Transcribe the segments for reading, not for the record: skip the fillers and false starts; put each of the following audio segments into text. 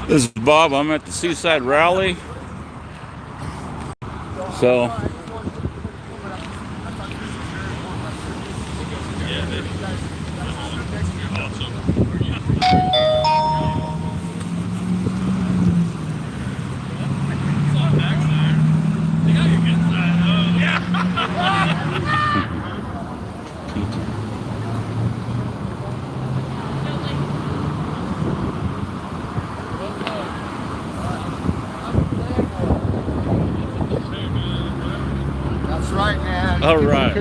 This is Bob. I'm at the Seaside Rally. So, That's right, man. all right.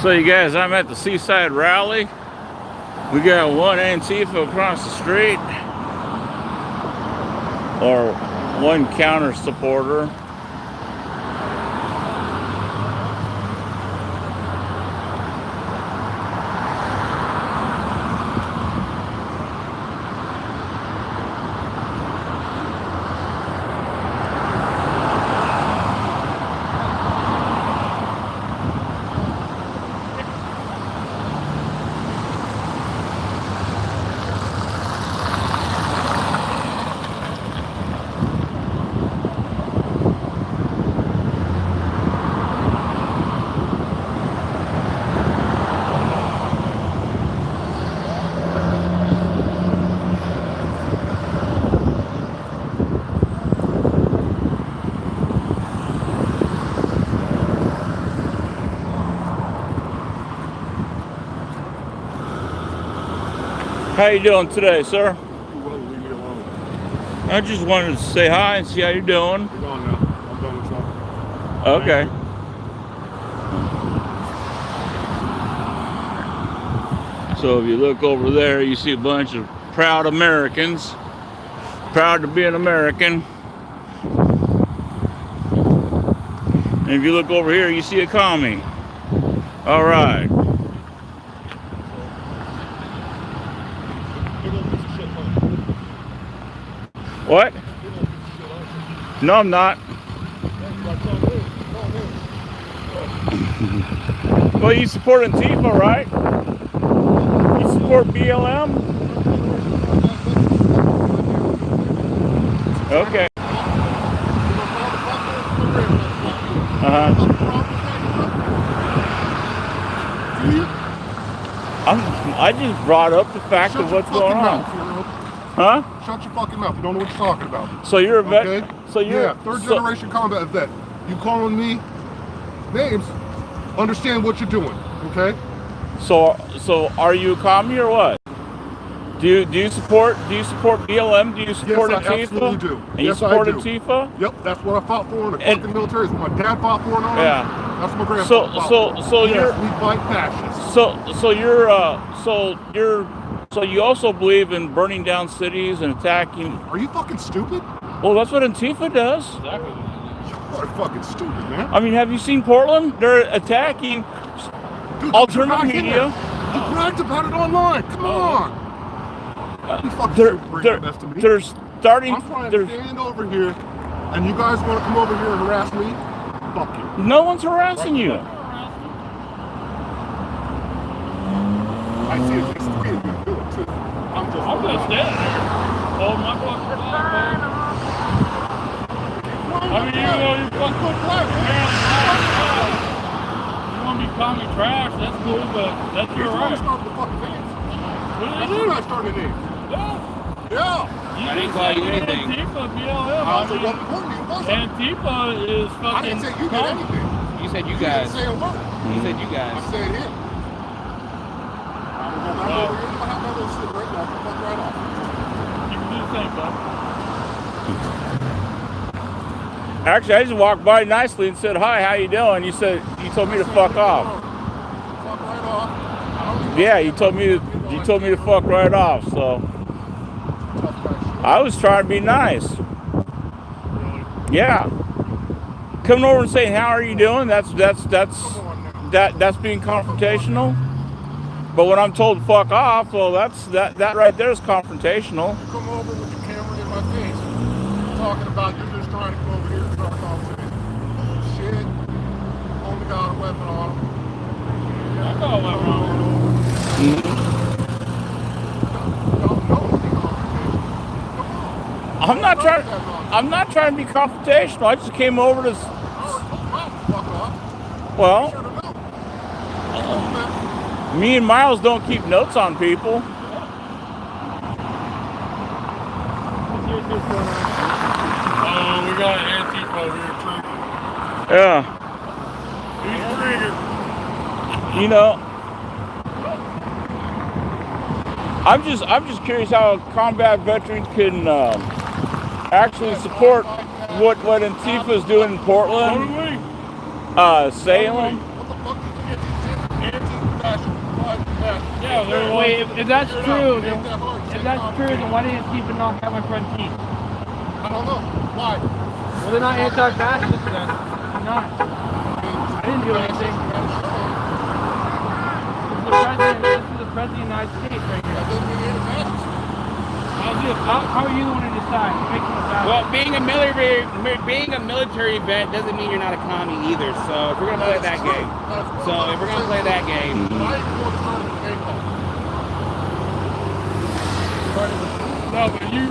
So, you guys, I'm at the Seaside Rally. We got one Antifa across the street, or one counter supporter. How you doing today, sir? Well, leave me alone. I just wanted to say hi and see how you're doing. You're gone now. I'm done with talking. Okay. So if you look over there, you see a bunch of proud Americans, proud to be an American. And if you look over here, you see a commie. All right. What? No, I'm not. Well, you support Antifa, right? You support BLM? Okay. I just brought up the fact of what's going on. Huh? Shut your fucking mouth. You don't know what you're talking about. So you're a vet. Okay? So you're third generation combat vet. You calling me names? Understand what you're doing, okay? So are you a commie or what? Do you support BLM? Do you support Yes, I Antifa? absolutely do. And you support Antifa? Yep, that's what I fought for in the fucking military. That's what my dad fought for in the army. Yeah. That's what my grandfather fought for. So yes, you're we fight fascists. So you also believe in burning down cities and attacking? Are you fucking stupid? Well, that's what Antifa does. Exactly. You are fucking stupid, man. I mean, have you seen Portland? They're attacking alternative media. You bragged about it online. Come on. They're starting. I'm trying to stand over here, and you guys want to come over here and harass me? Fuck you. No one's harassing you. I see it's just three of you do it too. I'm just standing there. Oh my fucking God. I mean, you know, you fucking you want me to call me trash, that's cool, but that's your right. Start with the fucking fans. That's you guys started it. Yeah. I didn't call you anything. Antifa, BLM. I was the one before you, wasn't I? Antifa is fucking. I didn't say you did anything. You said you You guys. didn't say a word. You said you guys. I said him. I'm over here. I have my little shit right now. Fuck right off. You can do the same, bud. Actually, I just walked by nicely and said, hi, how you doing? You told me to fuck off. Fuck right off. Yeah, you told me to fuck right off, so I was trying to be nice. Yeah. Coming over and saying, how are you doing? That's being confrontational. But when I'm told to fuck off, well, that right there is confrontational. You come over with the camera in my face, talking about you're just trying to come over here and start conversation. Shit. Only got a weapon on him. I got a weapon on him. Y'all know it's confrontation. Come on. I'm not trying to be confrontational. I just came over to. Fuck off. Well, me and Miles don't keep notes on people. Oh, we got an Antifa over here, too. Yeah. He's triggered. You know, I'm just curious how a combat veteran can actually support what Antifa is doing in Portland, Salem. What the fuck did you get these anti-fascist? Yeah, wait, if that's true, then why didn't Antifa not have my front teeth? I don't know. Why? Well, they're not anti-fascist then. They're not. I didn't do anything. This is the president of the United States right here. That doesn't mean you're anti-fascist. How are you the one to decide? Well, being a military vet doesn't mean you're not a commie either. So if we're gonna play that game, Why are you going to start with a call? no, but you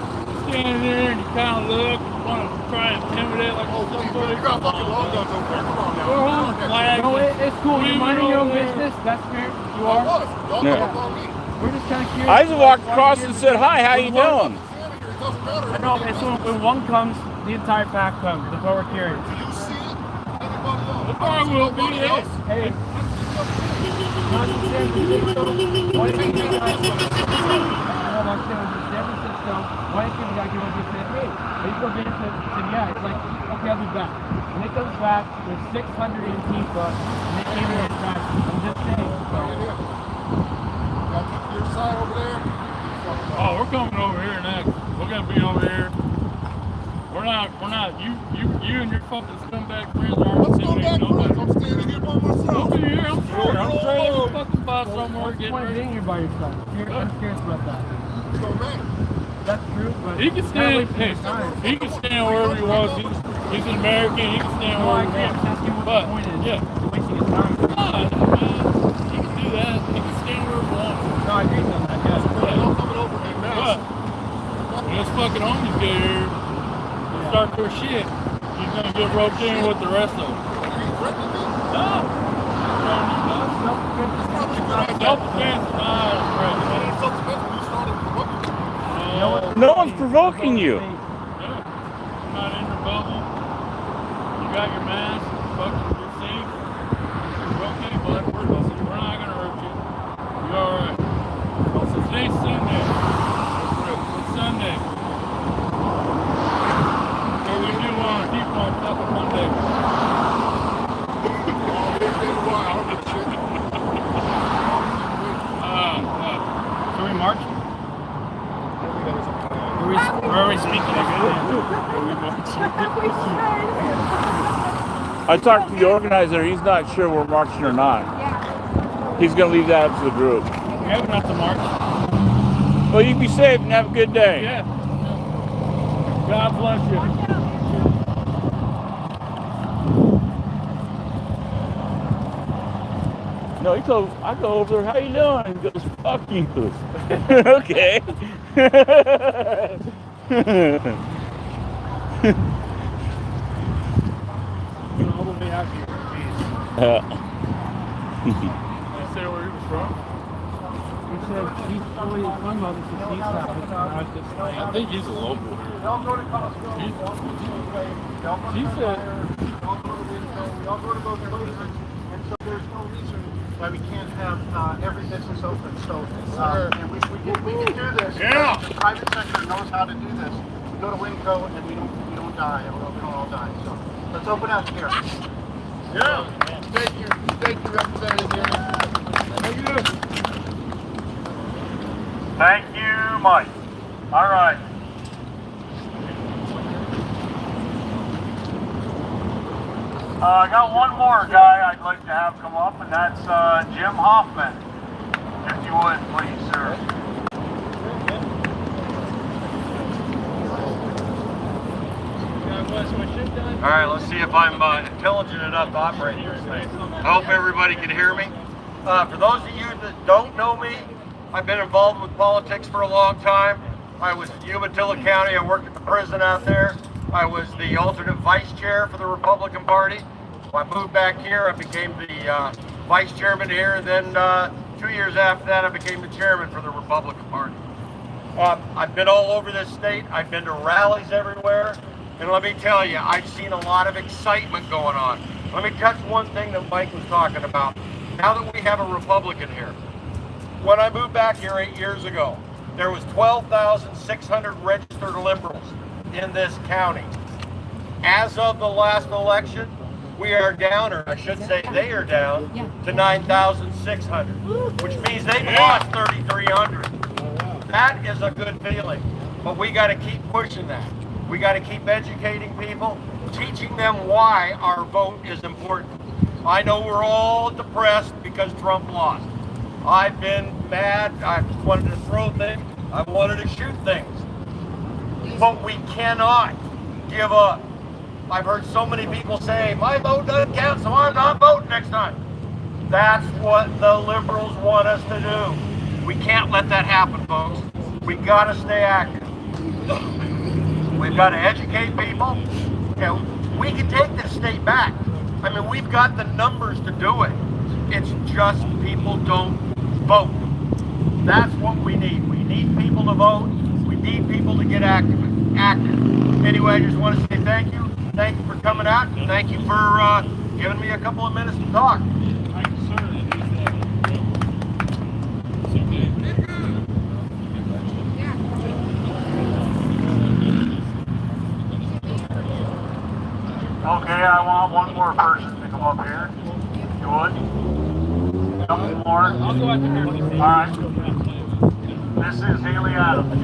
stand there and you kind of look, you want to try and intimidate like Oh, somebody. you got fucking long guns over there. Come on now. We're on the flag. No, it's cool. You're minding your own business. That's fair. You I are. was. Y'all Yeah. talk on me. We're just kind of curious. I just walked across and said, hi, how you doing? It doesn't matter. I know, and so when one comes, the entire pack comes. That's why we're curious. Do you see anybody else? The car will be Nobody else? Hey. Not to say why do you think you guys why can't the guy give up and say, hey, are you going to be said, yeah. It's like, okay, I'll be back. When it comes back, there's 600 Antifa, and they came in and tried. I'm just saying. Got your side over there. Oh, we're coming over here next. We're gonna be over here. We're not. You and your fucking scumbag friends aren't Let's go intimidating back nobody. first. I'm standing here by myself. Over here, I'm sure. I'm sure there's a fucking spot somewhere What's the getting point of ready. being here by yourself? I'm curious about that. It don't matter. That's true, but He can stand. Hey, he can stand wherever he wants. He's an American. He can stand no, I wherever he agree. I'm just wants. asking what But the point is. yeah, You're wasting his time. he can do that. He can stand wherever he wants. No, I agree on that. Yes. Y'all coming over in But mass. when his fucking homies get here and start their shit, he's gonna get roped in with the rest of them. Are you threatening me? No. Self-defense is not a threat. Self-defense when you started provoking me. No one's provoking you. Yeah. I'm not in your bubble. You got your mask. Fucking, you're safe. You're okay, bud. We're not gonna hurt you. You're alright. Today's Sunday. It's Sunday. So we do want to keep on fucking Monday. Can we march? Are we speaking I talked to the organizer. He's not sure we're marching or not. He's going to leave that up to the group. We have enough to march. Well, you be safe and have a good day. Yeah. God bless you. No, I go over there, how you doing? He goes, fuck you. Okay. All the way out here. Uh, Did he say where he was from? said he's fully talking about this is seaside, and I was just like, I think he's a local here. Y'all go to Costco. He- Y'all go to Play. Y'all go to He said- Y'all go to Winco. Y'all go to those places. And so there's no reason why we can't have every business open. So, and we can do this. Yeah. The private sector knows how to do this. We go to Winco and we don't die. We don't all die. So let's open up here. Yeah. Thank you, Representative Gary. Thank you. Thank you, Mike. All right. I got one more guy I'd like to have come up, and that's Jim Hoffman. If you would, please, sir. All right, let's see if I'm intelligent enough to operate this thing. I hope everybody can hear me. For those of you that don't know me, I've been involved with politics for a long time. I was in Umatilla County. I worked at the prison out there. I was the alternate vice chair for the Republican Party. When I moved back here, I became the vice chairman here. And then 2 years after that, I became the chairman for the Republican Party. I've been all over this state. I've been to rallies everywhere. And let me tell you, I've seen a lot of excitement going on. Let me touch one thing that Mike was talking about. Now that we have a Republican here, when I moved back here 8 years ago, there was 12,600 registered liberals in this county. As of the last election, we are down, or I should say they are down, to 9,600, which means they've lost 3,300. That is a good feeling, but we got to keep pushing that. We got to keep educating people, teaching them why our vote is important. I know we're all depressed because Trump lost. I've been mad. I wanted to throw things. I wanted to shoot things. But we cannot give up. I've heard so many people say, my vote doesn't count, so I'm not voting next time. That's what the liberals want us to do. We can't let that happen, folks. We got to stay active. We've got to educate people. You know, we can take this state back. I mean, we've got the numbers to do it. It's just people don't vote. That's what we need. We need people to vote. We need people to get active. Anyway, I just want to say thank you. Thank you for coming out. And thank you for giving me a couple of minutes to talk. Okay, I want one more person to come up here. You would? Couple more? I'll go out there. Alright. This is Haley Adams.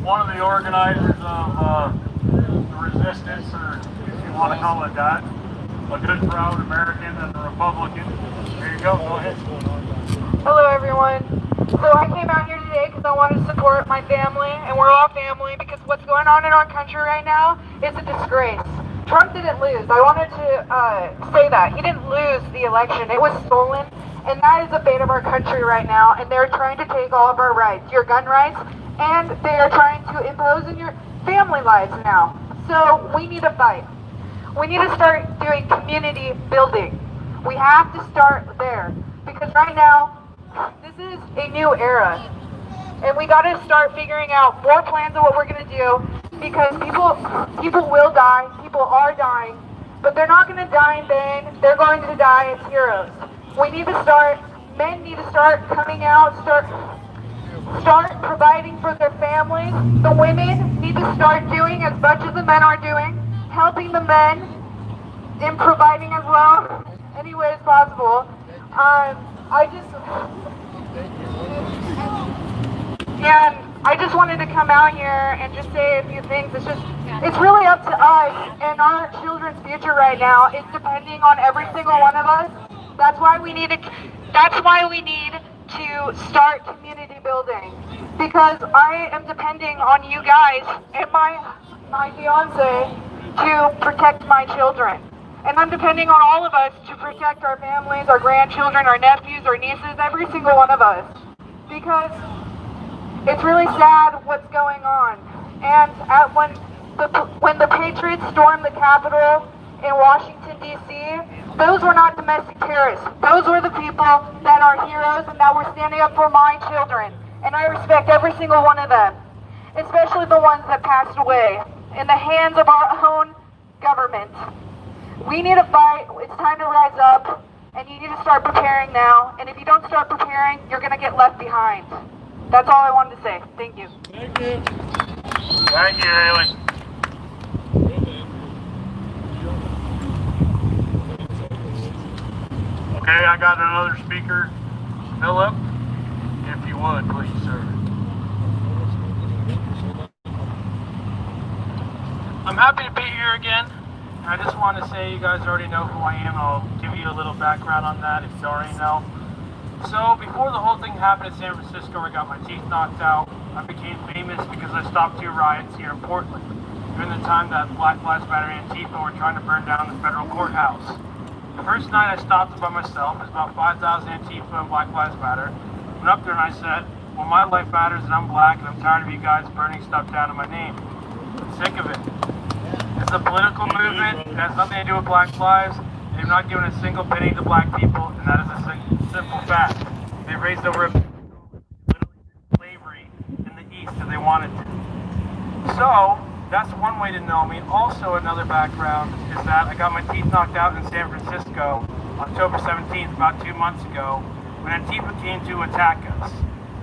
One of the organizers of the resistance, or if you want to call it that. A good, proud American and a Republican. Here you go ahead. Hello everyone. So I came out here today because I wanted to support my family, and we're all family, because what's going on in our country right now is a disgrace. Trump didn't lose. I wanted to say that. He didn't lose the election. It was stolen, and that is the fate of our country right now, and they're trying to take all of our rights, your gun rights, and they are trying to impose in your family lives now. So we need to fight. We need to start doing community building. We have to start there, because right now, this is a new era, and we got to start figuring out more plans of what we're going to do, because people will die, people are dying, but they're not going to die in vain. They're going to die as heroes. We need to start, men need to start coming out, start providing for their families. The women need to start doing as much as the men are doing, helping the men in providing as well, any way as possible. I just wanted to come out here and just say a few things. It's really up to us, and our children's future right now is depending on every single one of us. That's why we need to start community building, because I am depending on you guys and my fiance to protect my children. And I'm depending on all of us to protect our families, our grandchildren, our nephews, our nieces, every single one of us. Because it's really sad what's going on. And when the Patriots stormed the Capitol in Washington, D.C., Those were not domestic terrorists. Those were the people that are heroes and that were standing up for my children. And I respect every single one of them, especially the ones that passed away in the hands of our own government. We need to fight. It's time to rise up, and you need to start preparing now. And if you don't start preparing, you're going to get left behind. That's all I wanted to say. Thank you. Thank you. Thank you, Haley. Okay, I got another speaker. Philip, if you would, please, sir. I'm happy to be here again. I just want to say you guys already know who I am. I'll give you a little background on that if you already know. So before the whole thing happened in San Francisco where I got my teeth knocked out, I became famous because I stopped 2 riots here in Portland during the time that Black Lives Matter and Antifa were trying to burn down the federal courthouse. The first night I stopped it by myself. There's about 5,000 Antifa and Black Lives Matter. I went up there and I said, well, my life matters and I'm black and I'm tired of you guys burning stuff down in my name. I'm sick of it. It's a political movement. It has nothing to do with black lives. They've not given a single penny to black people, and that is a simple fact. They've raised over slavery in the East if they wanted to. So, that's one way to know me. Also, another background is that I got my teeth knocked out in San Francisco October 17th, about 2 months ago, when Antifa came to attack us.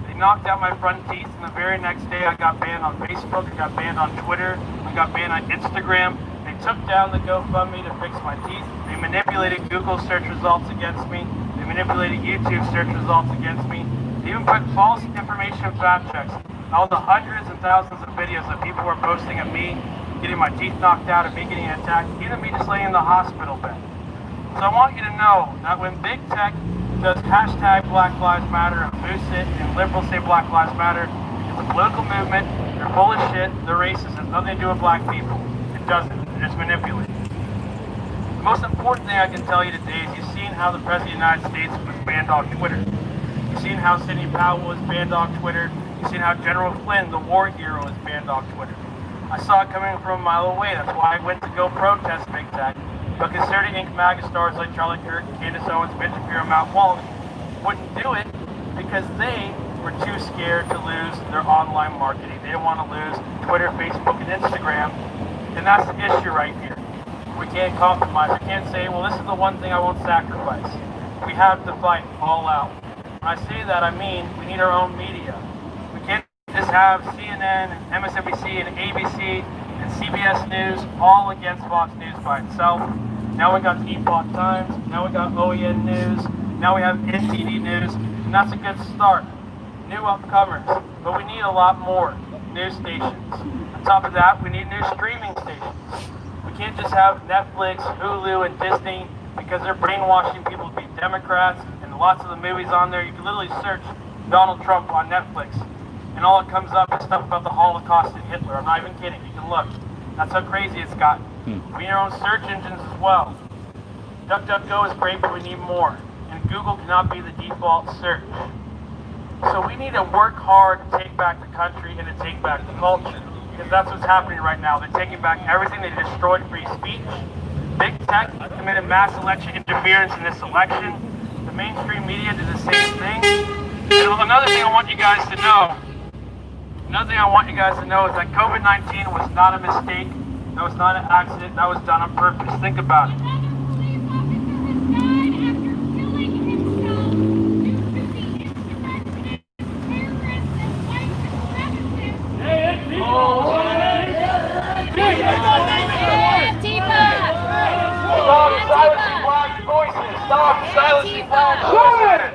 They knocked out my front teeth, and the very next day I got banned on Facebook, I got banned on Twitter, I got banned on Instagram. They took down the GoFundMe to fix my teeth. They manipulated Google search results against me. They manipulated YouTube search results against me. They even put false information fact checks. All the hundreds and thousands of videos that people were posting of me getting my teeth knocked out, of me getting attacked, even me just laying in the hospital bed. So I want you to know that when big tech does hashtag Black Lives Matter and boosts it, and liberals say Black Lives Matter, it's a political movement. They're full of shit. They're racist. It has nothing to do with black people. It doesn't. They're just manipulated. The most important thing I can tell you today is you've seen how the President of the United States was banned on Twitter. You've seen how Sidney Powell was banned on Twitter. You've seen how General Flynn, the war hero, was banned on Twitter. I saw it coming from a mile away. That's why I went to go protest Big Tech. But conservative Inc. MAGA stars like Charlie Kirk, Candace Owens, Ben Shapiro, and Matt Walsh wouldn't do it because they were too scared to lose their online marketing. They didn't want to lose Twitter, Facebook, and Instagram. And that's the issue right here. We can't compromise. We can't say, well, this is the one thing I won't sacrifice. We have to fight all out. When I say that, I mean we need our own media. We can't just have CNN and MSNBC and ABC and CBS News all against Fox News by itself. Now we got the Epoch Times. Now we got OEN News. Now we have NTD News. And that's a good start. New upcomers. But we need a lot more news stations. On top of that, we need new streaming stations. We can't just have Netflix, Hulu, and Disney because they're brainwashing people to be Democrats, and lots of the movies on there. You can literally search Donald Trump on Netflix, and all it comes up is stuff about the Holocaust and Hitler. I'm not even kidding. You can look. That's how crazy it's gotten. We need our own search engines as well. DuckDuckGo is great, but we need more. And Google cannot be the default search. So we need to work hard to take back the country and to take back the culture. Because that's what's happening right now. They're taking back everything. They destroyed free speech. Big tech committed mass election interference in this election. The mainstream media did the same thing. And another thing I want you guys to know, is that COVID-19 was not a mistake. That was not an accident. That was done on purpose. Think about it. Stop silencing black voices! Stop silencing black voices!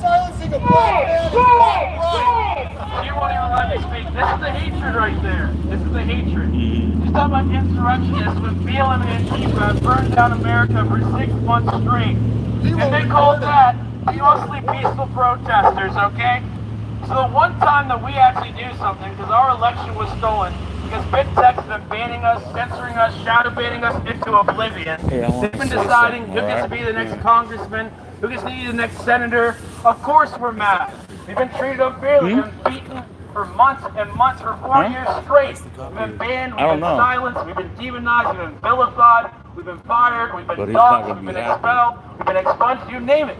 Silencing a black man is black right. You won't even let me speak. This is the hatred right there. This is the hatred. You talk about insurrectionists with BLM and Antifa burned down America for 6 months straight. And they called that mostly peaceful protesters, okay? So the one time that we actually do something, because our election was stolen, because big tech's been banning us, censoring us, shadow banning us into oblivion. They've been deciding who gets to be the next congressman, who gets to be the next senator. Of course we're mad. We've been treated unfairly. We've been beaten for months and months, for 4 years straight. We've been banned, we've been silenced, we've been demonized, we've been vilified, we've been fired, we've been doxxed, we've been expelled, we've been expunged, you name it.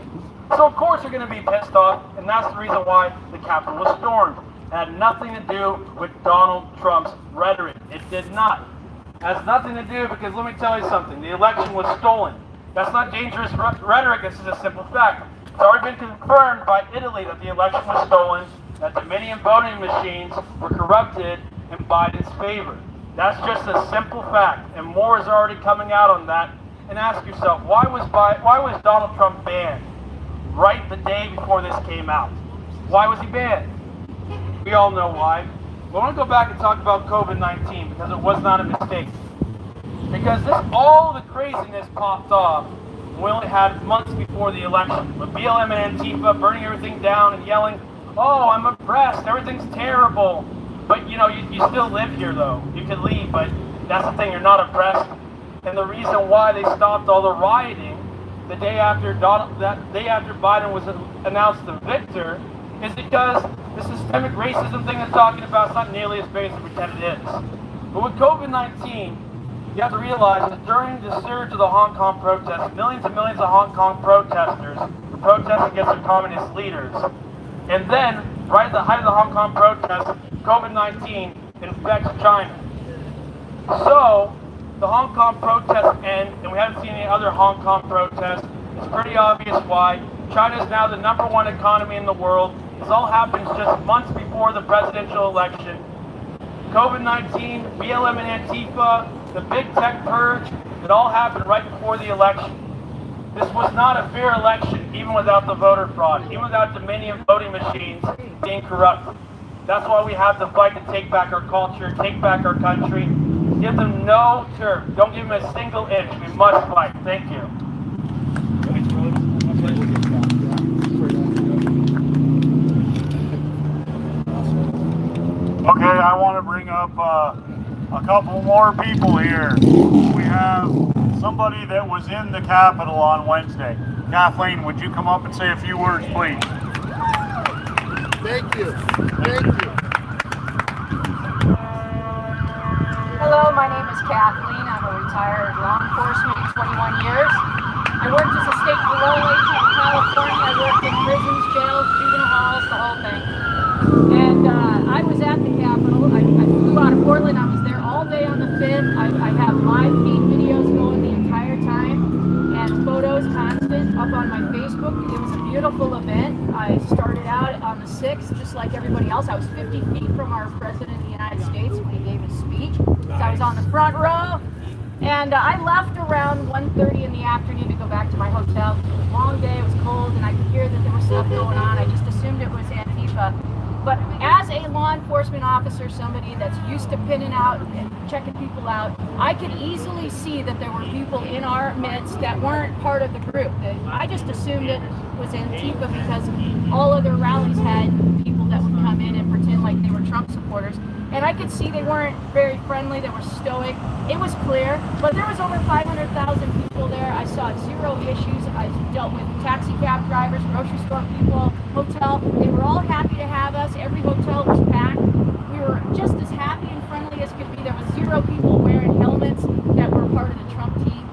So of course you're going to be pissed off, and that's the reason why the Capitol was stormed. It had nothing to do with Donald Trump's rhetoric. It did not. It has nothing to do, because let me tell you something, the election was stolen. That's not dangerous rhetoric, this is a simple fact. It's already been confirmed by Italy that the election was stolen, that Dominion voting machines were corrupted in Biden's favor. That's just a simple fact, and more is already coming out on that. And ask yourself, why was Donald Trump banned right the day before this came out? Why was he banned? We all know why. But I want to go back and talk about COVID-19, because it was not a mistake. Because all the craziness popped off. We only had months before the election, with BLM and Antifa burning everything down and yelling, "Oh, I'm oppressed, everything's terrible." But you still live here though. You can leave, but that's the thing, you're not oppressed. And the reason why they stopped all the rioting the day after Biden was announced the victor is because the systemic racism thing they're talking about is not nearly as big as we pretend it is. But with COVID-19, you have to realize that during the surge of the Hong Kong protests, millions and millions of Hong Kong protesters were protesting against the communist leaders. And then, right at the height of the Hong Kong protests, COVID-19 infects China. So, the Hong Kong protests end, and we haven't seen any other Hong Kong protests. It's pretty obvious why. China is now the #1 economy in the world. This all happens just months before the presidential election. COVID-19, BLM and Antifa, the big tech purge, it all happened right before the election. This was not a fair election, even without the voter fraud, even without Dominion voting machines being corrupt. That's why we have to fight to take back our culture, take back our country. Give them no turf. Don't give them a single inch. We must fight. Thank you. Okay, I want to bring up a couple more people here. We have somebody that was in the Capitol on Wednesday. Kathleen, would you come up and say a few words, please? Thank you. Thank you. Hello, my name is Kathleen. I'm a retired law enforcement, 21 years. I worked as a state parole agent in California. I worked in prisons, jails, juvenile halls, the whole thing. And I was at the Capitol. I flew out of Portland. I was there all day on the 5th. I have live feed videos going the entire time and photos constant up on my Facebook. It was a beautiful event. I started out on the 6th, just like everybody else. I was 50 feet from our President of the United States when he gave his speech. So I was on the front row. And I left around 1:30 in the afternoon to go back to my hotel. It was a long day, it was cold, and I could hear that there was stuff going on. I just assumed it was Antifa. But as a law enforcement officer, somebody that's used to pinning out and checking people out, I could easily see that there were people in our midst that weren't part of the group. I just assumed it was Antifa because all other rallies had people that would come in and pretend like they were Trump supporters. And I could see they weren't very friendly, they were stoic. It was clear, but there was over 500,000 people there. I saw zero issues. I dealt with taxi cab drivers, grocery store people, hotel. They were all happy to have us. Every hotel was packed. We were just as happy and friendly as could be. There was zero people wearing helmets that were part of the Trump team.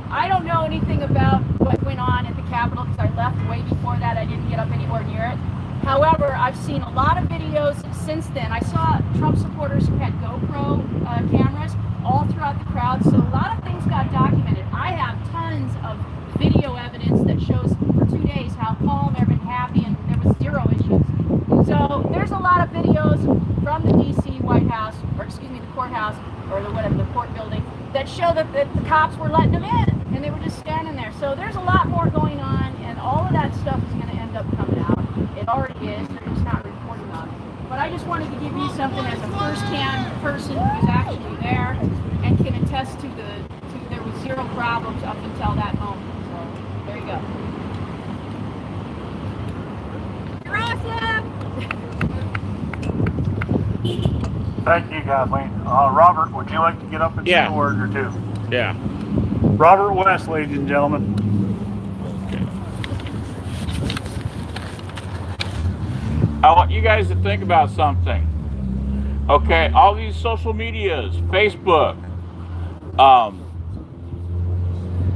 I don't know anything about what went on at the Capitol because I left way before that. I didn't get up anywhere near it. However, I've seen a lot of videos since then. I saw Trump supporters who had GoPro cameras all throughout the crowd, so a lot of things got documented. I have tons of video evidence that shows for 2 days how calm, everyone happy, and there was zero issues. So there's a lot of videos from the DC White House, or excuse me, the courthouse, or the court building, that show that the cops were letting them in, and they were just standing there. So there's a lot more going on, and all of that stuff is going to end up coming out. It already is, they're just not reporting on it. But I just wanted to give you something as a first-hand person who's actually there and can attest to there was zero problems up until that moment. So there you go. You're awesome! Thank you, Kathleen. Robert, would you like to get up and say a word or two? Yeah. Robert West, ladies and gentlemen. I want you guys to think about something. Okay, all these social medias, Facebook, um,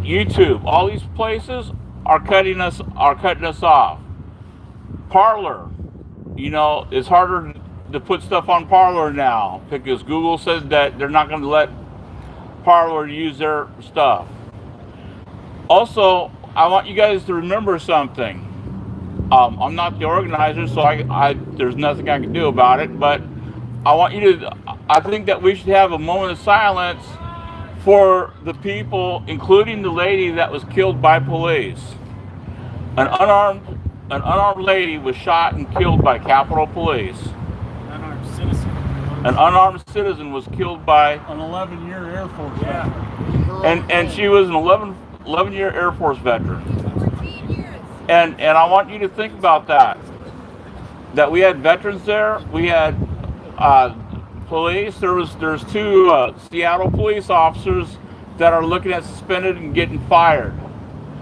YouTube, all these places are cutting us off. Parlor, it's harder to put stuff on Parlor now because Google said that they're not going to let Parlor use their stuff. Also, I want you guys to remember something. I'm not the organizer, so I there's nothing I can do about it. But I think that we should have a moment of silence for the people, including the lady that was killed by police. An unarmed lady was shot and killed by Capitol Police. Unarmed citizen. An unarmed citizen was killed by An 11-year Air Force. and she was an 11-year Air Force veteran. And I want you to think about that. That we had veterans there. We had police. There's two Seattle police officers that are looking at suspended and getting fired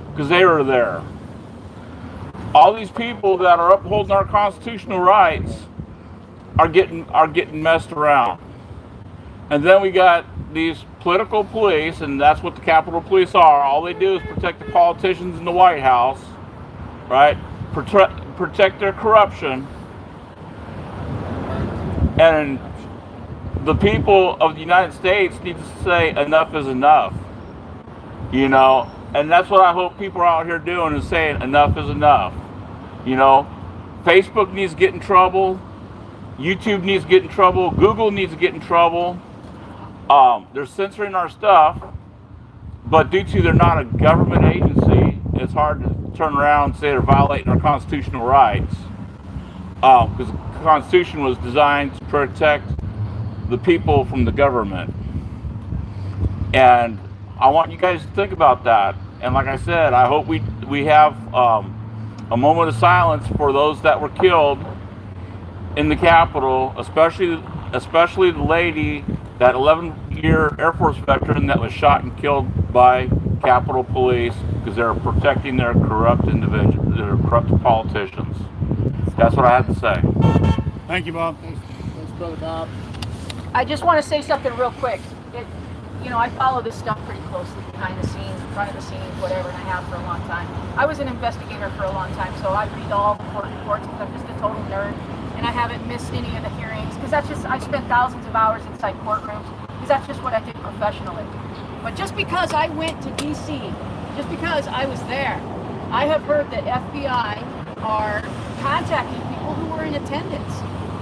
because they were there. All these people that are upholding our constitutional rights are getting messed around. And then we got these political police, and that's what the Capitol Police are. All they do is protect the politicians in the White House, right? Protect their corruption. And the people of the United States need to say enough is enough. And that's what I hope people are out here doing, is saying enough is enough. Facebook needs to get in trouble. YouTube needs to get in trouble. Google needs to get in trouble. They're censoring our stuff, but due to they're not a government agency, it's hard to turn around and say they're violating our constitutional rights. Because the Constitution was designed to protect the people from the government. And I want you guys to think about that. And like I said, I hope we have a moment of silence for those that were killed in the Capitol, especially the lady, that 11-year Air Force veteran that was shot and killed by Capitol Police because they're protecting their corrupt individuals, their corrupt politicians. That's what I have to say. Thank you, Bob. Thanks, Brother Bob. I just want to say something real quick. I follow this stuff pretty closely, behind the scenes, in front of the scenes, whatever, and I have for a long time. I was an investigator for a long time, so I read all the court reports because I'm just a total nerd, and I haven't missed any of the hearings because I spent thousands of hours inside courtrooms because that's just what I did professionally. But just because I went to D.C., just because I was there, I have heard that FBI are contacting people who were in attendance.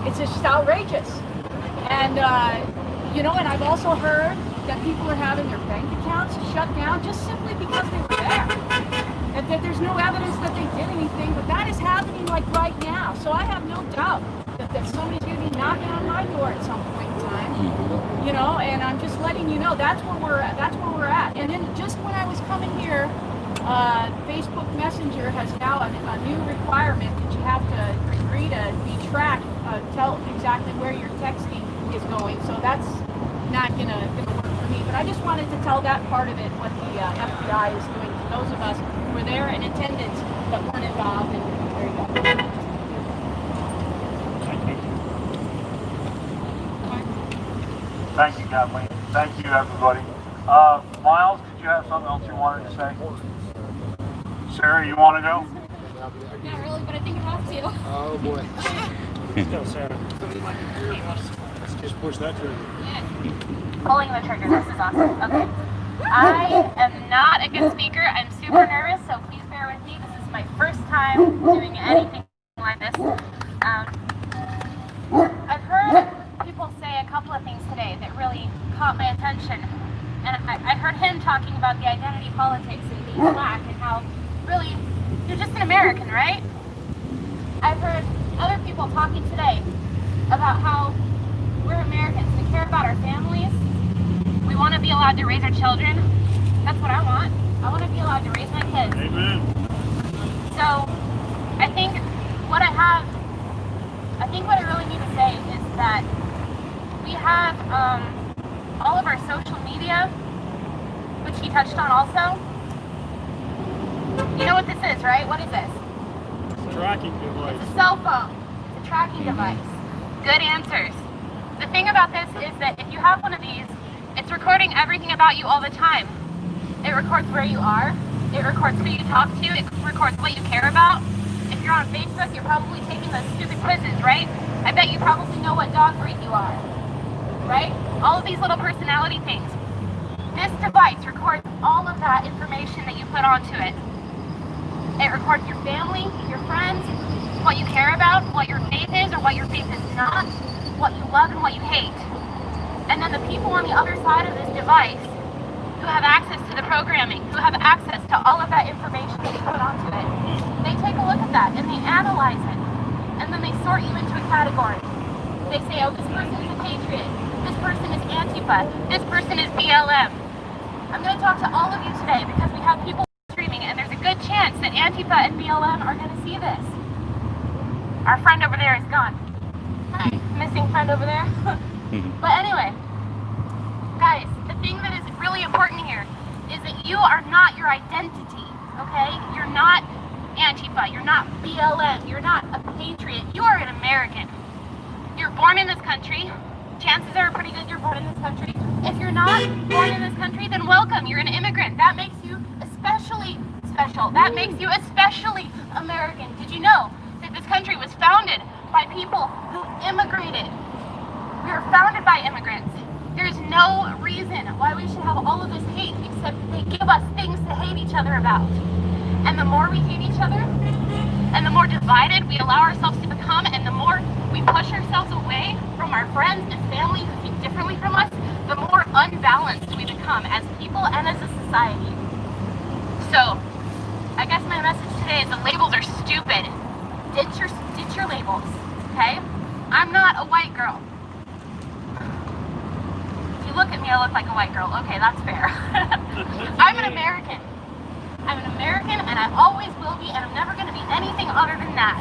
It's just outrageous. And, and I've also heard that people are having their bank accounts shut down just simply because they were there. And that there's no evidence that they did anything, but that is happening like right now. So I have no doubt that somebody's going to be knocking on my door at some point in time. And I'm just letting you know that's where we're at. And then just when I was coming here, Facebook Messenger has now a new requirement that you have to agree to be tracked, tell exactly where your texting is going. So that's not gonna work for me. But I just wanted to tell that part of it, what the FBI is doing to those of us who were there in attendance but weren't involved. And there you go. Thank you, Kathleen. Thank you, everybody. Miles, did you have something else you wanted to say? Sarah, you want to go? Not really, but I think I have to. Oh, boy. Let's go, Sarah. Let's just push that trigger. Pulling the trigger, this is awesome. Okay. I am not a good speaker. I'm super nervous, so please bear with me. This is my first time doing anything like this. I've heard people say a couple of things today that really caught my attention. And I heard him talking about the identity politics and being black and how, really, you're just an American, right? I've heard other people talking today about how we're Americans. We care about our families. We want to be allowed to raise our children. That's what I want. I want to be allowed to raise my kids. Amen. So, I think what I really need to say is that we have all of our social media, which he touched on also. You know what this is, right? What is this? Tracking device. It's a cell phone. It's a tracking device. Good answers. The thing about this is that if you have one of these, it's recording everything about you all the time. It records where you are. It records who you talk to. It records what you care about. If you're on Facebook, you're probably taking those stupid quizzes, right? I bet you probably know what dog breed you are, right? All of these little personality things. This device records all of that information that you put onto it. It records your family, your friends, what you care about, what your faith is or what your faith is not, what you love and what you hate. And then the people on the other side of this device who have access to the programming, who have access to all of that information that you put onto it, they take a look at that and they analyze it. And then they sort you into a category. They say, oh, this person is a patriot. This person is Antifa. This person is BLM. I'm going to talk to all of you today because we have people streaming and there's a good chance that Antifa and BLM are going to see this. Our friend over there is gone. Hi, missing friend over there. But anyway, guys, the thing that is really important here is that you are not your identity, okay? You're not Antifa, you're not BLM, you're not a patriot, you are an American. You're born in this country. Chances are pretty good you're born in this country. If you're not born in this country, then welcome, you're an immigrant. That makes you especially special. That makes you especially American. Did you know that this country was founded by people who immigrated? We were founded by immigrants. There's no reason why we should have all of this hate except they give us things to hate each other about. And the more we hate each other, and the more divided we allow ourselves to become, and the more we push ourselves away from our friends and family who think differently from us, the more unbalanced we become as people and as a society. So, I guess my message today is that labels are stupid. Ditch your labels, okay? I'm not a white girl. If you look at me, I look like a white girl. Okay, that's fair. I'm an American. I'm an American, and I always will be, and I'm never going to be anything other than that.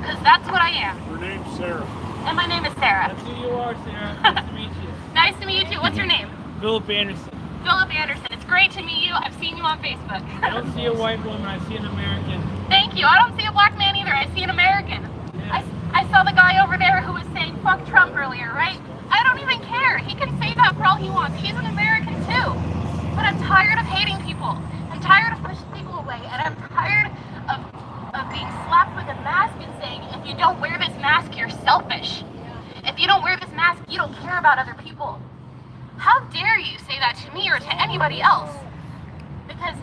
Because that's what I am. Her name's Sarah. And my name is Sarah. That's who you are, Sarah. Nice to meet you. Nice to meet you too. What's your name? Philip Anderson. Philip Anderson. It's great to meet you. I've seen you on Facebook. I don't see a white woman, I see an American. Thank you. I don't see a black man either. I see an American. Yeah. I saw the guy over there who was saying fuck Trump earlier, right? I don't even care. He can say that for all he wants. He's an American too. But I'm tired of hating people. I'm tired of pushing people away, and I'm tired of being slapped with a mask and saying, if you don't wear this mask, you're selfish. If you don't wear this mask, you don't care about other people. How dare you say that to me or to anybody else? Because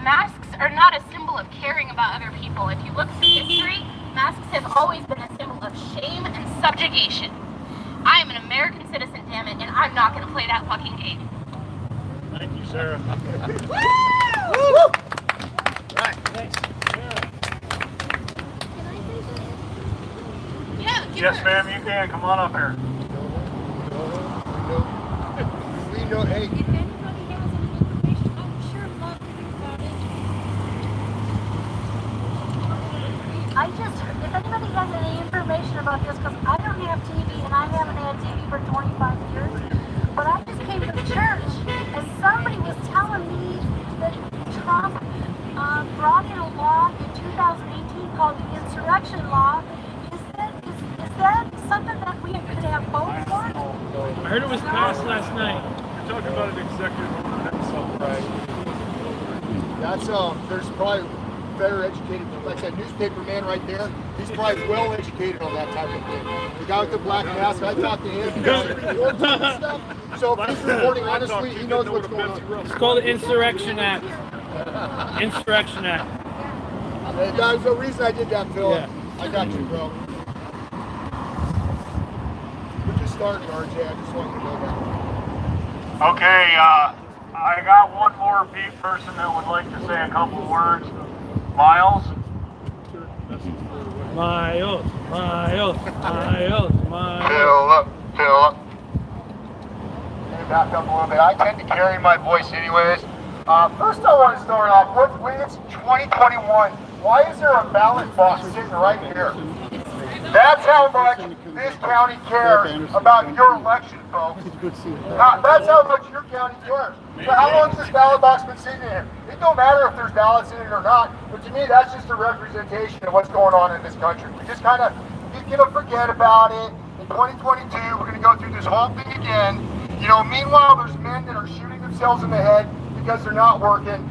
masks are not a symbol of caring about other people. If you look through history, masks have always been a symbol of shame and subjugation. I am an American citizen, damn it, and I'm not going to play that fucking game. Thank you, Sarah. Woo! Right. Thanks. Yeah, Yes, ma'am, you can. Come on up here. We know, hey, If anybody has any information, I'm sure love to hear about it. If anybody has any information about this, because I don't have TV and I haven't had TV for 25 years, but I just came to church and somebody was telling me that Trump brought in a law in 2018 called the insurrection law. Is that something that we could have voted for? I heard it was passed last night. You're talking about an executive order. That's something. right. That's, there's probably better educated, like that newspaper man right there, he's probably well educated on that type of thing. The guy with the black mask, I talked to him, he knows reports and stuff. So if he's reporting honestly, he knows what's going on. It's called the Insurrection Act. Insurrection Act. There's a reason I did that, Phil. Yeah. I got you, bro. We're just starting, RJ. I just want you to know that. Okay, I got one more person that would like to say a couple words. Miles? Miles. Fill up. Let me back up a little bit. I tend to carry my voice anyways. First I want to start off, it's 2021. Why is there a ballot box sitting right here? That's how much this county cares about your election, folks. That's how much your county cares. So how long has this ballot box been sitting in here? It don't matter if there's ballots in it or not, but to me that's just a representation of what's going on in this country. We just kind of, forget about it. In 2022, we're going to go through this whole thing again. You know, meanwhile, there's men that are shooting themselves in the head because they're not working.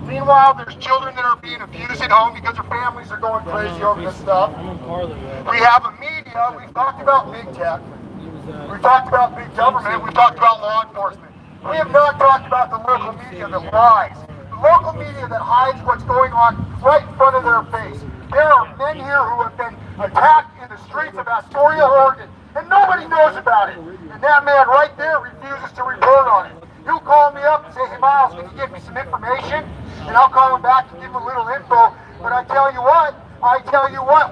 Meanwhile, there's children that are being abused at home because their families are going crazy over this stuff. We have a media. We've talked about big tech. We've talked about big government. We've talked about law enforcement. We have not talked about the local media that lies. The local media that hides what's going on right in front of their face. There are men here who have been attacked in the streets of Astoria, Oregon, and nobody knows about it. And that man right there refuses to report on it. He'll call me up and say, hey Miles, can you give me some information? And I'll call him back and give him a little info. But I tell you what,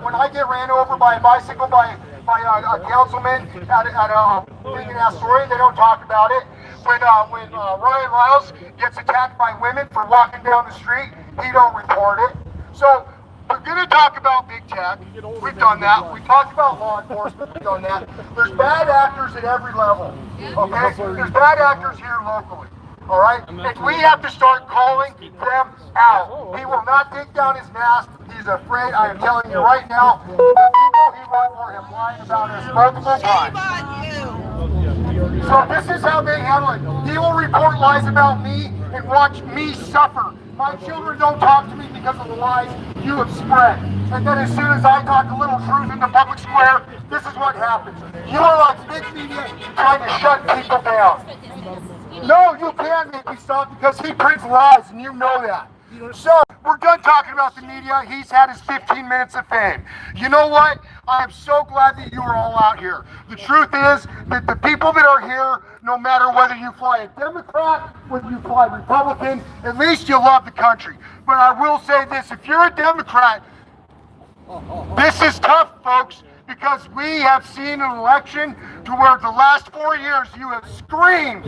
when I get ran over by a bicycle by a councilman at a thing in Astoria, they don't talk about it. When Ryan Riles gets attacked by women for walking down the street, he don't report it. So we're going to talk about big tech. We've done that. We talked about law enforcement. We've done that. There's bad actors at every level. Okay? There's bad actors here locally. All right? And we have to start calling them out. He will not take down his mask. He's afraid. I am telling you right now, the people he worked for have lied about us multiple times. So this is how they handle it. He will report lies about me and watch me suffer. My children don't talk to me because of the lies you have spread. And then as soon as I talk a little truth in the public square, this is what happens. You are like big media trying to shut people down. No, you can't make me stop because he prints lies and you know that. So, we're done talking about the media. He's had his 15 minutes of fame. You know what? I am so glad that you are all out here. The truth is that the people that are here, no matter whether you fly a Democrat, whether you fly Republican, at least you love the country. But I will say this, if you're a Democrat, this is tough, folks, because we have seen an election to where the last 4 years you have screamed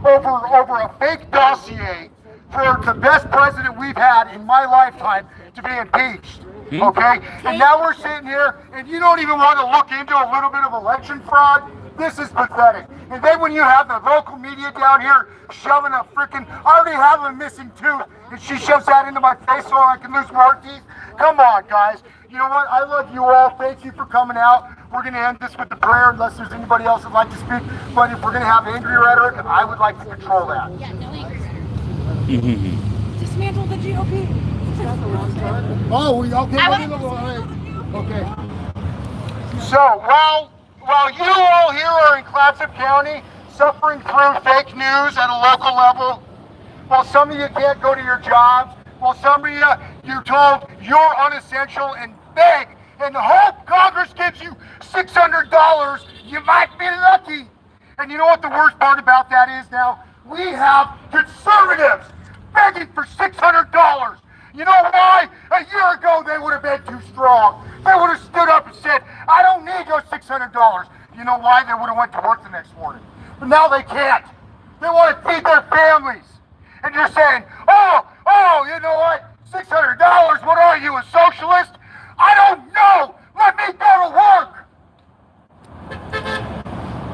over a fake dossier for the best president we've had in my lifetime to be impeached, okay? And now we're sitting here, and you don't even want to look into a little bit of election fraud? This is pathetic. And then when you have the local media down here shoving a freaking, I already have a missing tooth, and she shoves that into my face so I can lose more teeth? Come on, guys. You know what? I love you all. Thank you for coming out. We're going to end this with the prayer unless there's anybody else that'd like to speak. But if we're going to have angry rhetoric, I would like to control that. Yeah, no angry. Dismantle the GOP. Oh, okay. Okay. So while you all here are in Clatsop County suffering through fake news at a local level, while some of you can't go to your jobs, while some of you're told you're unessential and beg and hope Congress gives you $600, you might be lucky. And you know what the worst part about that is now? We have conservatives begging for $600. You know why? A year ago they would have been too strong. They would have stood up and said, I don't need your $600. You know why? They would have went to work the next morning. But now they can't. They want to feed their families. And you're saying, oh, you know what? $600, what are you, a socialist? I don't know. Let me go to work.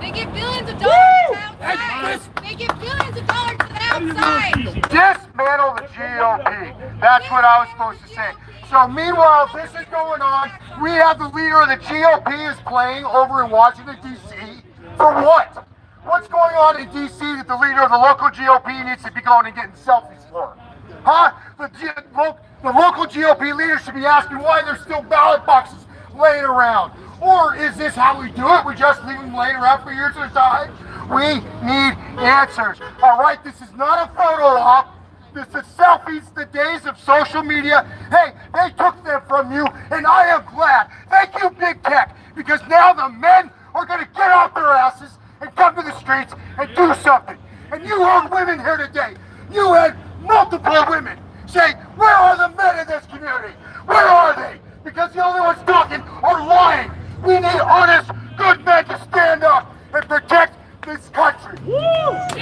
They give billions of dollars outside. They give billions of dollars to the outside. Dismantle the GOP. That's what I was supposed to say. So meanwhile, this is going on. We have the leader of the GOP is playing over in Washington, D.C. For what? What's going on in D.C. that the leader of the local GOP needs to be going and getting selfies for? Huh? The local GOP leaders should be asking why there's still ballot boxes laying around. Or is this how we do it? We just leave them laying around for years at a time? We need answers. All right, this is not a photo op. This is selfies, the days of social media. Hey, they took them from you, and I am glad. Thank you, Big Tech, because now the men are going to get off their asses and come to the streets and do something. And you heard women here today. You had multiple women say, where are the men in this community? Where are they? Because the only ones talking are lying. We need honest, good men to stand up and protect this country. Yes!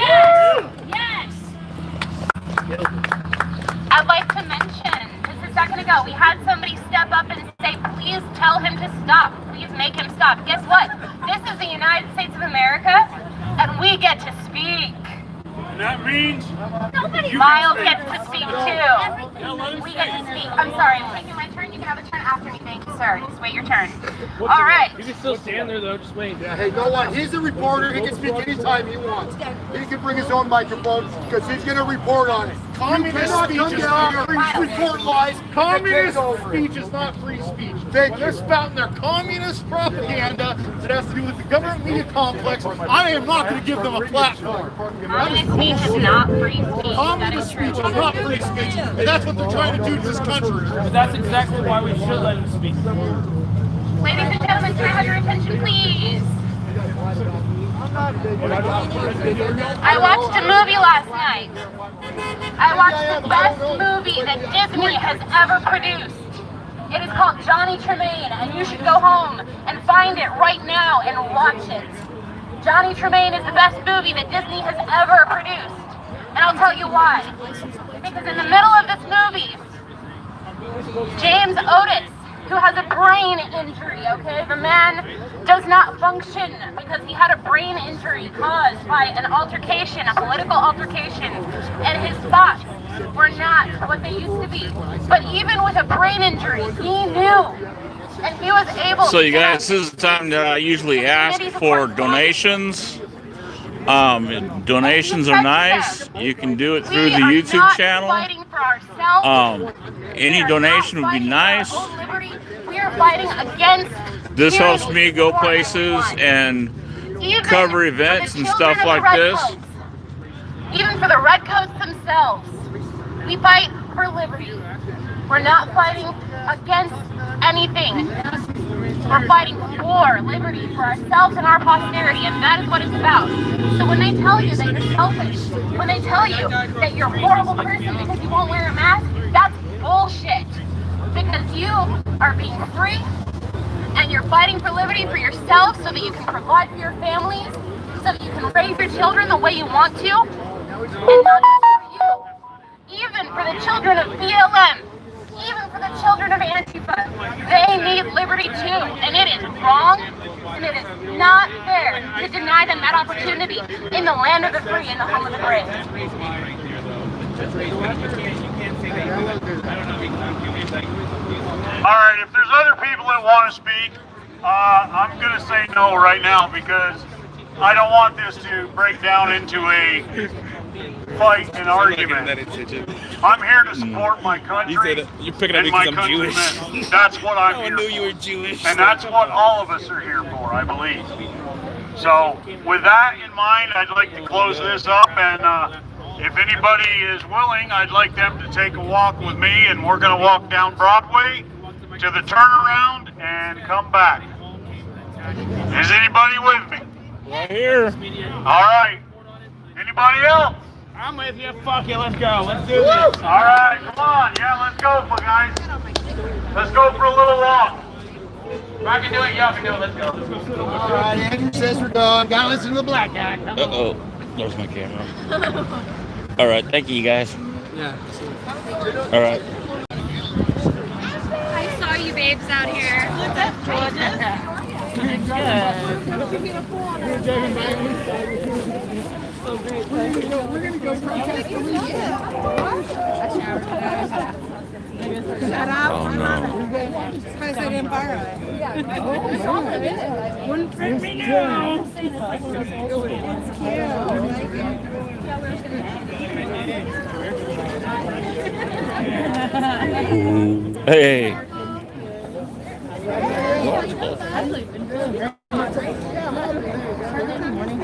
Yes! I'd like to mention, just a second ago, we had somebody step up and say, please tell him to stop. Please make him stop. Guess what? This is the United States of America, and we get to speak. And that means Miles gets to speak too. We get to speak. I'm sorry, I'm taking my turn. You can have a turn after me. Thank you, sir. Just wait your turn. All right. You can still stand there though, just wait. Yeah, hey, you know what? He's a reporter. He can speak anytime he wants. He can bring his own microphone because he's going to report on it. Communist speech is not free speech. Report lies. Communist over it. speech is not free speech. Thank When they're you. spouting their communist propaganda that has to do with the government media complex, I am not going to give them a platform. Communist speech is not free speech. That is Communist true. speech is not free speech, and that's what they're trying to do to this country. But that's exactly why we should let him speak. Ladies and gentlemen, can I have your attention, please? I watched a movie last night. I watched the best movie that Disney has ever produced. It is called Johnny Tremaine, and you should go home and find it right now and watch it. Johnny Tremaine is the best movie that Disney has ever produced. And I'll tell you why. Because in the middle of this movie, James Otis, who has a brain injury, okay? The man does not function because he had a brain injury caused by an altercation, a political altercation, and his thoughts were not what they used to be. But even with a brain injury, he knew, and he was able So to you guys, this is the time that I usually ask for donations. Donations are nice. You can do it through the YouTube channel. Any donation would be nice. We are fighting against This helps me go places and cover events and stuff like this. Even for the redcoats themselves, we fight for liberty. We're not fighting against anything. We're fighting for liberty for ourselves and our posterity, and that is what it's about. So when they tell you that you're selfish, when they tell you that you're a horrible person because you won't wear a mask, that's bullshit. Because you are being free, and you're fighting for liberty for yourself so that you can provide for your families, so that you can raise your children the way you want to, and not just for you. Even for the children of BLM, even for the children of Antifa, they need liberty too, and it is wrong, and it is not fair to deny them that opportunity in the land of the free and the home of the brave. All right, if there's other people that want to speak, I'm going to say no right now because I don't want this to break down into a fight and argument. I'm here to support my country You're picking up and my because I'm Jewish. countrymen. That's what I'm I here knew for. you were Jewish. And that's what all of us are here for, I believe. So with that in mind, I'd like to close this up, and if anybody is willing, I'd like them to take a walk with me, and we're going to walk down Broadway to the turnaround and come back. Is anybody with me? Right here. All right. Anybody else? I'm with you. Fuck it. Let's go. Let's do this. All right, come on. Yeah, let's go, guys. Let's go for a little walk. If I can do it, y'all can do it. Let's go. All right, Andrew says we're done. Gotta listen to the black guy. Uh-oh. There's my camera. All right. Thank you, guys. Yeah. All right. I saw you babes out here. What's up, gorgeous? Oh no. Because I didn't borrow it. Wouldn't fit me now. Hey.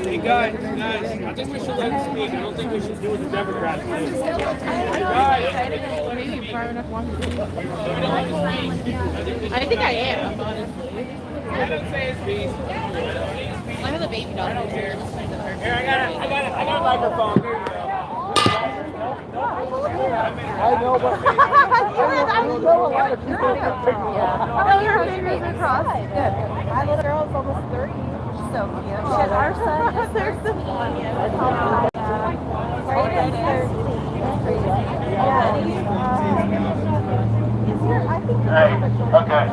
Hey guys, I think we should let him speak. I don't think we should do what the Democrats do. I think I am, honestly. I don't say his piece. I have a baby daughter here. Here, I got a microphone. Here you go. I know, but I know a lot of people that pick me up. Oh, your baby's across. Good. My little girl's almost 3. She's so cute. Shit, our son is 13. Hey, okay.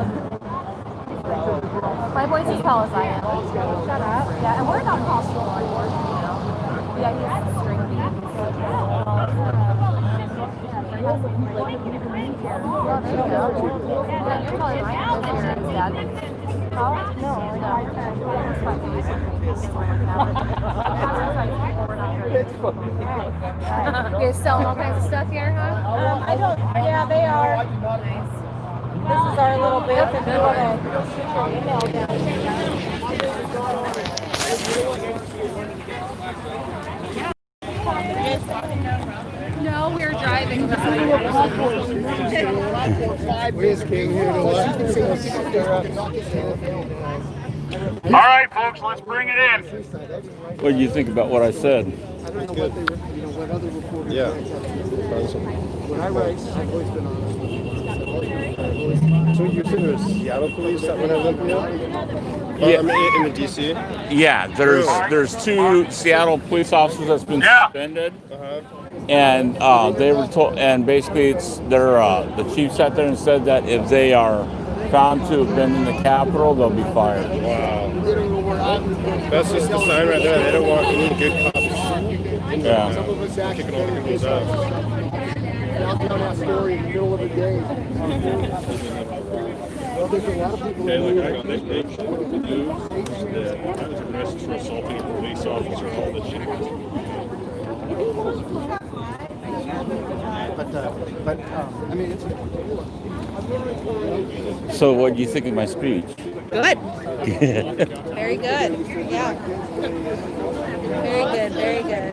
My boy's as tall as I am. Shut up. Yeah, and we're not possible anymore. Yeah, he's stringy. You guys selling all kinds of stuff here, huh? I don't. Yeah, they are. Nice. This is our little booth, and we're gonna email No, we're driving. We just came here to All right, folks, let's bring it in. What do you think about what I said? Yeah. When I write, I've always been honest. So you're saying there's Seattle police that went Olympia? Yeah. In the DC? Yeah, there's 2 Seattle police officers that's been suspended, and they were told, and basically the chief sat there and said that if they are found to have been in the Capitol, they'll be fired. Wow. That's just the sign right there. They don't want any good cops. Yeah. Kicking all the people's ass. I'll tell that story in the middle of the day. Well, there's a lot of people Hey, look, they showed the news that I was arrested for assaulting a police officer called the shit. I mean, it's. So what do you think of my speech? Good. Very good. Yeah. Very good. Very good.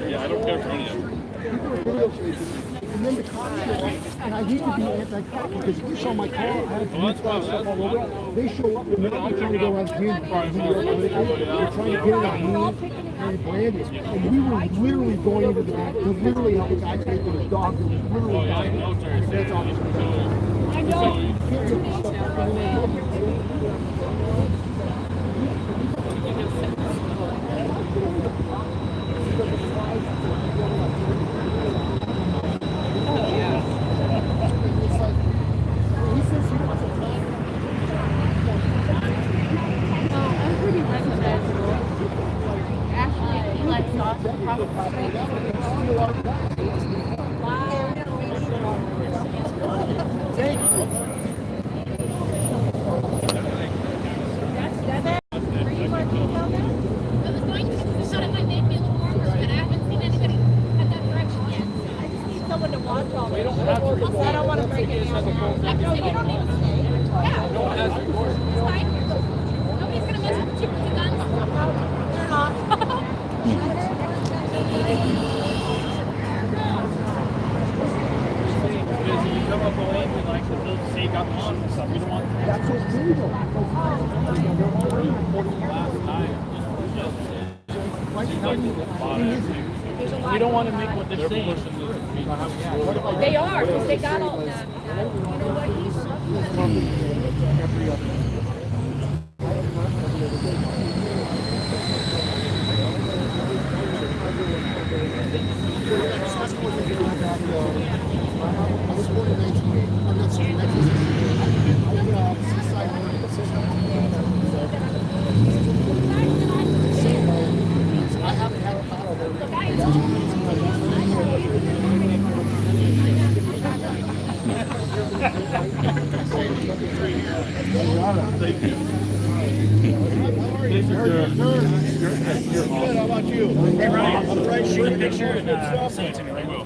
Yeah, I don't care for any of them. And then the cops show up, and I hate to be anti-cop because if you saw my car, I had police cars stuff all over it. They show up and they're trying to go on camera. They're trying to get it on me and Brandis. And we were literally going into the back to literally help a guy take with his dog that was literally dying. That's obviously. I know. You don't want to make what they're saying. They are, because they got all that. How about you? Hey, Ryan, on the right, shoot a picture and send it to me. I will.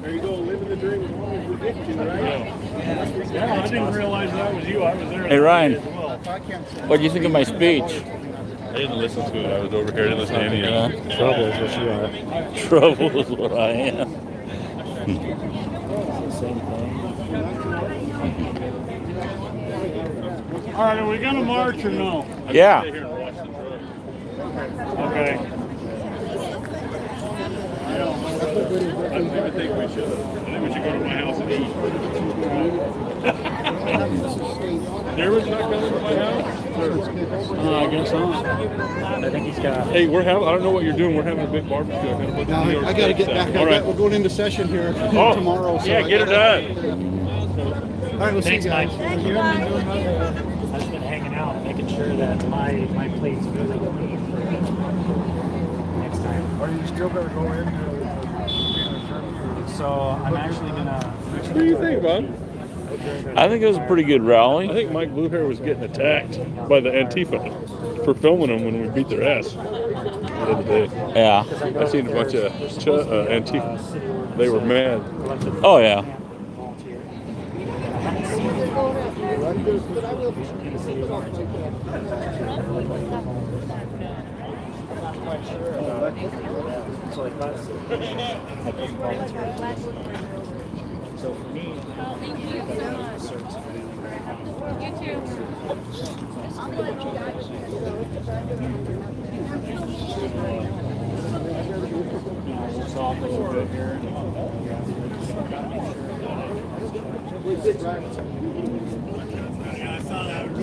There you go, living the dream as long as we get to, right? Yeah, I didn't realize that was you. I was there. Hey Ryan, as well. what do you think of my speech? I didn't listen to it. I was over here. I didn't listen to any of it. Trouble is what you are. Trouble is what I am. All right, are we going to march or no? Yeah. Okay. I think we should. I think we should go to my house and eat. There was not coming to my house? I guess not. I think he's got. Hey, I don't know what you're doing. We're having a big barbecue. I got to get back. All right. We're going into session here tomorrow. So yeah, get her done. All right, we'll see you guys. Thank you. I've just been hanging out, making sure that my plate's really clean for next time. Are you still going to go in? So I'm actually gonna. What do you think, Bob? I think it was a pretty good rally. I think Mike Bluehair was getting attacked by the Antifa for filming them when we beat their ass the other day. Yeah. I seen a bunch of Antifa. They were mad. Oh, yeah. So for me, You too. we'll talk a little bit here.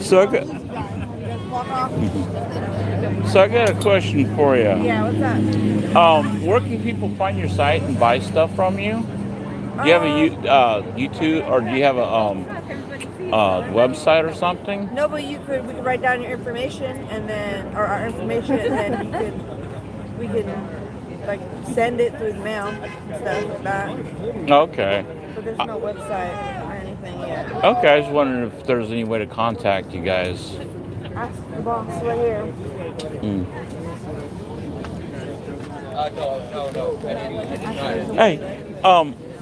So I got a question for you. Yeah, what's that? Where can people find your site and buy stuff from you? Do you have a YouTube, or do you have a website or something? No, but we could write down your information and then, or our information, and then we could like send it through the mail and stuff like that. Okay. But there's no website or anything yet. Okay, I was wondering if there's any way to contact you guys. Ask the boss right here. Hey,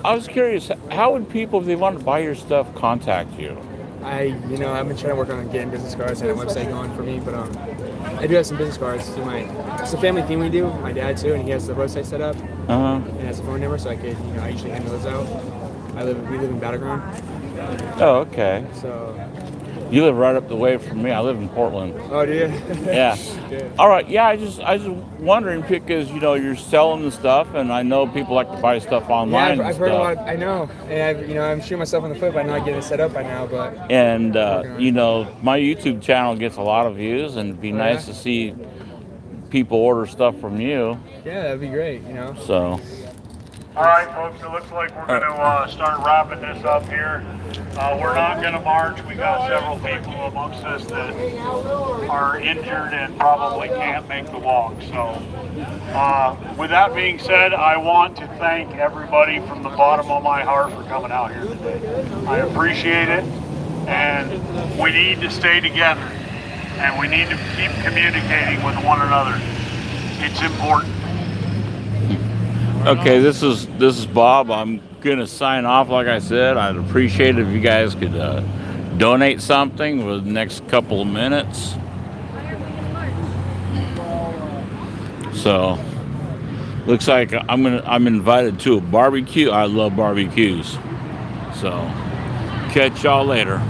I was curious, how would people, if they wanted to buy your stuff, contact you? I've been trying to work on getting business cards and a website going for me, but I do have some business cards through it's a family thing we do. My dad too, and he has the website set up and has a phone number, so I could, I usually hand those out. We live in Battleground. Oh, okay. So. You live right up the way from me. I live in Portland. Oh, do you? Yeah. All right. Yeah, I was just wondering because you're selling the stuff, and I know people like to buy stuff online. Yeah, I've heard a lot. I know, and I'm shooting myself in the foot by not getting it set up by now. But my YouTube channel gets a lot of views, and it'd be nice to see people order stuff from you. Yeah, that'd be great. So. All right, folks, it looks like we're going to start wrapping this up here. We're not going to march. We got several people amongst us that are injured and probably can't make the walk. So with that being said, I want to thank everybody from the bottom of my heart for coming out here today. I appreciate it, and we need to stay together, and we need to keep communicating with one another. It's important. Okay, this is Bob. I'm gonna sign off. Like I said, I'd appreciate it if you guys could donate something with the next couple of minutes. So, looks like I'm invited to a barbecue. I love barbecues. So, catch y'all later.